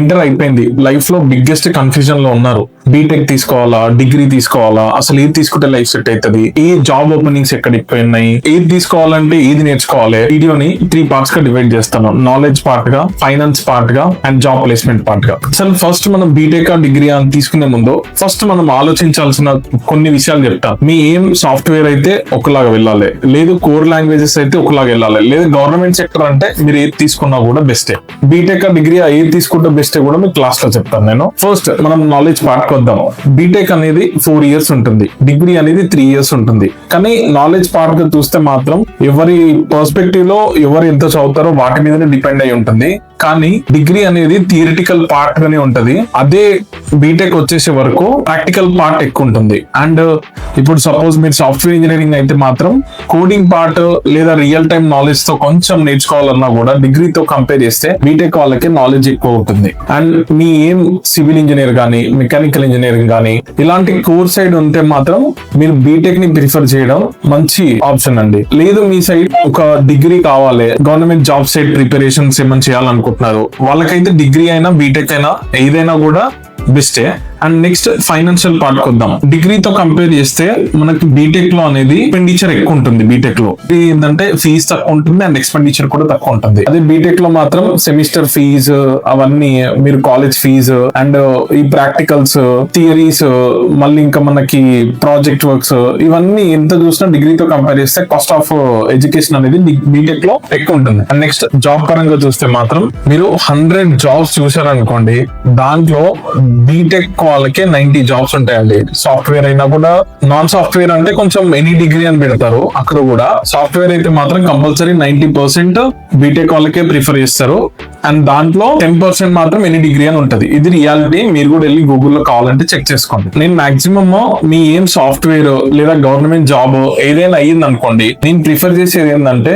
Inter అయిపోయింది, life లో biggest confusion లో ఉన్నారు. బీటెక్ తీసుకోవాలా, డిగ్రీ తీసుకోవాలా, అసలు ఏది తీసుకుంటే లైఫ్ సెట్ అవుతుంది, ఏ జాబ్ ఓపెనింగ్స్ ఎక్కడ ఎక్కువ ఉన్నాయి, ఏది తీసుకోవాలంటే ఏది నేర్చుకోవాలి. వీడియోని 3 పార్ట్స్ గా డివైడ్ చేస్తాను. నాలెడ్జ్ పార్ట్ గా, ఫైనాన్స్ పార్ట్ గా అండ్ జాబ్ ప్లేస్మెంట్ పార్ట్ గా. అసలు ఫస్ట్ మనం బీటెక్ డిగ్రీ అని తీసుకునే ముందు ఫస్ట్ మనం ఆలోచించాల్సిన కొన్ని విషయాలు చెప్తాను. మీ ఏం సాఫ్ట్వేర్ అయితే ఒకలాగా వెళ్ళాలి, లేదు కోర్ లాంగ్వేజెస్ అయితే ఒకలాగా వెళ్ళాలి, లేదు గవర్నమెంట్ సెక్టర్ అంటే మీరు ఏది తీసుకున్నా కూడా బెస్టే. బీటెక్ డిగ్రీ ఏది తీసుకుంటే బెస్టే కూడా మీకు క్లాస్ లో చెప్తాను నేను. ఫస్ట్ మనం నాలెడ్జ్ పార్ట్ కి వద్దాం. బీటెక్ అనేది 4 ఇయర్స్ ఉంటుంది, డిగ్రీ అనేది 3 ఇయర్స్ ఉంటుంది. కానీ నాలెడ్జ్ పార్ట్ గా చూస్తే మాత్రం ఎవరి పర్స్పెక్టివ్ లో ఎవరు ఎంత చదువుతారో వాటి మీదనే డిపెండ్ అయి ఉంటుంది. కానీ డిగ్రీ అనేది థియరిటికల్ పార్ట్ గానే ఉంటది, అదే బీటెక్ వచ్చేసే వరకు ప్రాక్టికల్ పార్ట్ ఎక్కువ ఉంటుంది. అండ్ ఇప్పుడు సపోజ్ మీరు సాఫ్ట్వేర్ ఇంజనీరింగ్ అయితే మాత్రం కోడింగ్ పార్ట్ లేదా రియల్ టైమ్ నాలెడ్జ్ తో కొంచెం నేర్చుకోవాలన్నా కూడా డిగ్రీతో కంపేర్ చేస్తే బీటెక్ వాళ్ళకి నాలెడ్జ్ ఎక్కువ ఉంటుంది. అండ్ మీ ఏం సివిల్ ఇంజనీర్ గానీ, మెకానికల్ ఇంజనీరింగ్ గానీ ఇలాంటి కోర్ సైడ్ ఉంటే మాత్రం మీరు బీటెక్ ని ప్రిఫర్ చేయడం మంచి ఆప్షన్ అండి. లేదు మీ సైడ్ ఒక డిగ్రీ కావాలి, గవర్నమెంట్ జాబ్ సైడ్ ప్రిపరేషన్స్ ఏమైనా చేయాలనుకుంటున్నారు, వాళ్ళకైతే డిగ్రీ అయినా బీటెక్ అయినా ఏదైనా కూడా బెస్టే. అండ్ నెక్స్ట్ ఫైనాన్షియల్ పార్ట్ వద్దాం. డిగ్రీతో కంపేర్ చేస్తే మనకి బీటెక్ లో అనేది ఎక్స్పెండిచర్ ఎక్కువ ఉంటుంది. బీటెక్ లో ఏంటంటే ఫీజు తక్కువ ఉంటుంది అండ్ ఎక్స్పెండిచర్ కూడా తక్కువ ఉంటుంది. అదే బీటెక్ లో మాత్రం సెమిస్టర్ ఫీజు అవన్నీ, మీరు కాలేజ్ ఫీజు అండ్ ఈ ప్రాక్టికల్స్, థియరీస్, మళ్ళీ ఇంకా మనకి ప్రాజెక్ట్ వర్క్స్, ఇవన్నీ ఎంత చూసినా డిగ్రీతో కంపేర్ చేస్తే కాస్ట్ ఆఫ్ ఎడ్యుకేషన్ అనేది బీటెక్ లో ఎక్కువ ఉంటుంది. అండ్ నెక్స్ట్ జాబ్ పరంగా చూస్తే మాత్రం మీరు 100 జాబ్స్ చూసారనుకోండి, దాంట్లో బీటెక్ వాళ్ళకే 90 జాబ్స్ ఉంటాయండి. సాఫ్ట్వేర్ అయినా కూడా, నాన్ సాఫ్ట్వేర్ అంటే కొంచెం ఎనీ డిగ్రీ అని పెడతారు, అక్కడ కూడా సాఫ్ట్వేర్ అయితే మాత్రం కంపల్సరీ 90% బీటెక్ వాళ్ళకే ప్రిఫర్ చేస్తారు. అండ్ దాంట్లో 10% మాత్రం ఎనీ డిగ్రీ అని ఉంటది. ఇది రియాలిటీ, మీరు కూడా వెళ్ళి గూగుల్లో కావాలంటే చెక్ చేసుకోండి. నేను మాక్సిమమ్ మీ ఏం సాఫ్ట్వేర్ లేదా గవర్నమెంట్ జాబ్ ఏదైనా అయ్యింది అనుకోండి, నేను ప్రిఫర్ చేసేది ఏంటంటే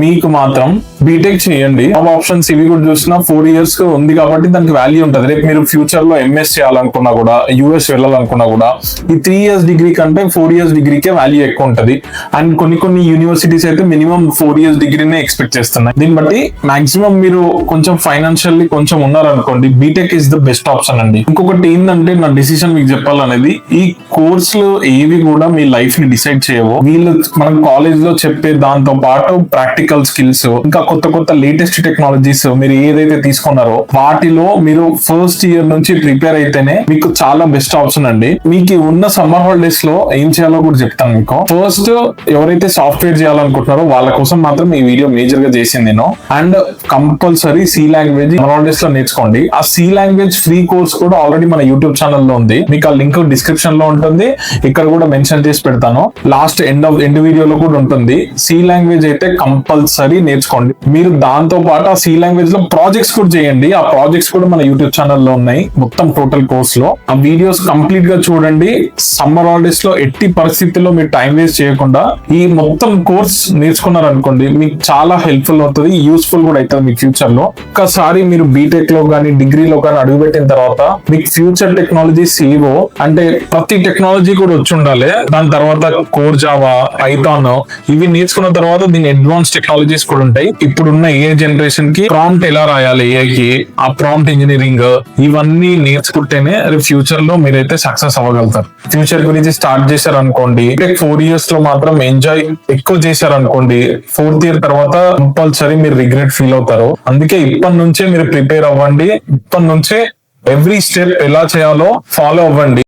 మీకు మాత్రం బీటెక్ చేయండి. జాబ్ ఆప్షన్స్ ఇవి కూడా చూసినా 4 ఇయర్స్ ఉంది కాబట్టి దానికి వాల్యూ ఉంటుంది. రేపు మీరు ఫ్యూచర్ లో ఎంఎస్ చేయాలనుకున్నా కూడా, యూఎస్ వెళ్ళాలనుకున్నా కూడా ఈ 3 ఇయర్స్ డిగ్రీ కంటే 4 ఇయర్స్ డిగ్రీకే వాల్యూ ఎక్కువ ఉంటది. అండ్ కొన్ని యూనివర్సిటీస్ అయితే మినిమం 4 ఇయర్స్ డిగ్రీనే ఎక్స్పెక్ట్ చేస్తున్నాయి. దీన్ని బట్టి మాక్సిమం మీరు కొంచెం ఫైనాన్షియల్లీ కొంచెం ఉన్నారనుకోండి, BTech is the best option అండి. ఇంకొకటి ఏంటంటే నా డిసిషన్ మీకు చెప్పాలనేది, ఈ కోర్సులు ఏవి కూడా మీ లైఫ్ ని డిసైడ్ చేయవు. వీళ్ళు మనం కాలేజ్ లో చెప్పే దాంతో పాటు ప్రాక్టికల్ స్కిల్స్, ఇంకా కొత్త లేటెస్ట్ టెక్నాలజీస్ మీరు ఏదైతే తీసుకున్నారో వాటిలో మీరు ఫస్ట్ ఇయర్ నుంచి ప్రిపేర్ అయితేనే మీకు చాలా బెస్ట్ ఆప్షన్ అండి. మీకు ఉన్న సమ్మర్ హాలిడేస్ లో ఏం చేయాలో కూడా చెప్తాను మీకు. ఫస్ట్ ఎవరైతే సాఫ్ట్వేర్ చేయాలనుకుంటున్నారో వాళ్ళ కోసం మాత్రం ఈ వీడియో మేజర్ గా చేసింది నేను. And compulsory C language summer holidays లో నేర్చుకోండి. ఆ సి లాంగ్వేజ్ ఫ్రీ కోర్స్ కూడా ఆల్రెడీ మన యూట్యూబ్ ఛానల్ లో ఉంది, మీకు ఆ లింక్ డిస్క్రిప్షన్ లో ఉంటుంది, ఇక్కడ కూడా మెన్షన్ చేసి పెడతాను, లాస్ట్ ఎండ్ వీడియోలో కూడా ఉంటుంది. సి లాంగ్వేజ్ అయితే కంపల్సరీ నేర్చుకోండి. మీరు దాంతో పాటు ఆ సి లాంగ్వేజ్ లో ప్రాజెక్ట్స్ కూడా చేయండి. ఆ ప్రాజెక్ట్స్ కూడా మన యూట్యూబ్ ఛానల్ లో ఉన్నాయి, మొత్తం టోటల్ కోర్స్ లో. ఆ వీడియోస్ కంప్లీట్ గా చూడండి. సమ్మర్ హాలిడేస్ లో ఎట్టి పరిస్థితుల్లో మీరు టైం వేస్ట్ చేయకుండా ఈ మొత్తం కోర్స్ నేర్చుకున్నారనుకోండి, మీకు చాలా హెల్ప్ఫుల్ అవుతుంది, యూస్ఫుల్ కూడా అవుతుంది మీకు ఫ్యూచర్ లో. ఒక్కసారి మీరు బీటెక్ లో కానీ డిగ్రీలో కానీ అడుగుపెట్టిన తర్వాత మీకు ఫ్యూచర్ టెక్నాలజీస్ ఏవో అంటే ప్రతి టెక్నాలజీ కూడా వచ్చి ఉండాలి. దాని తర్వాత కోర్ జావా, పైథాన్ ఇవి నేర్చుకున్న తర్వాత దీని అడ్వాన్స్ టెక్నాలజీస్ కూడా ఉంటాయి. ఇప్పుడున్న ఏ జనరేషన్ కి ప్రాంప్ట్ ఎలా రాయాలి, ఏఐకి ఆ ప్రాంప్ట్ ఇంజనీరింగ్, ఇవన్నీ నేర్చుకుంటేనే ఫ్యూచర్ లో మీరైతే సక్సెస్ అవ్వగలుగుతారు. ఫ్యూచర్ గురించి స్టార్ట్ చేశారనుకోండి, 4 ఇయర్స్ లో మాత్రం ఎంజాయ్ ఎక్కువ చేశారనుకోండి, 4th ఇయర్ తర్వాత కంపల్సరీ మీరు రిగ్రెట్ ఫీల్ అవుతారు. అందుకే ఇప్పటి నుంచే మీరు ప్రిపేర్ అవ్వండి. ఇప్పటి నుంచే ఎవ్రీ స్టెప్ ఎలా చేయాలో ఫాలో అవ్వండి.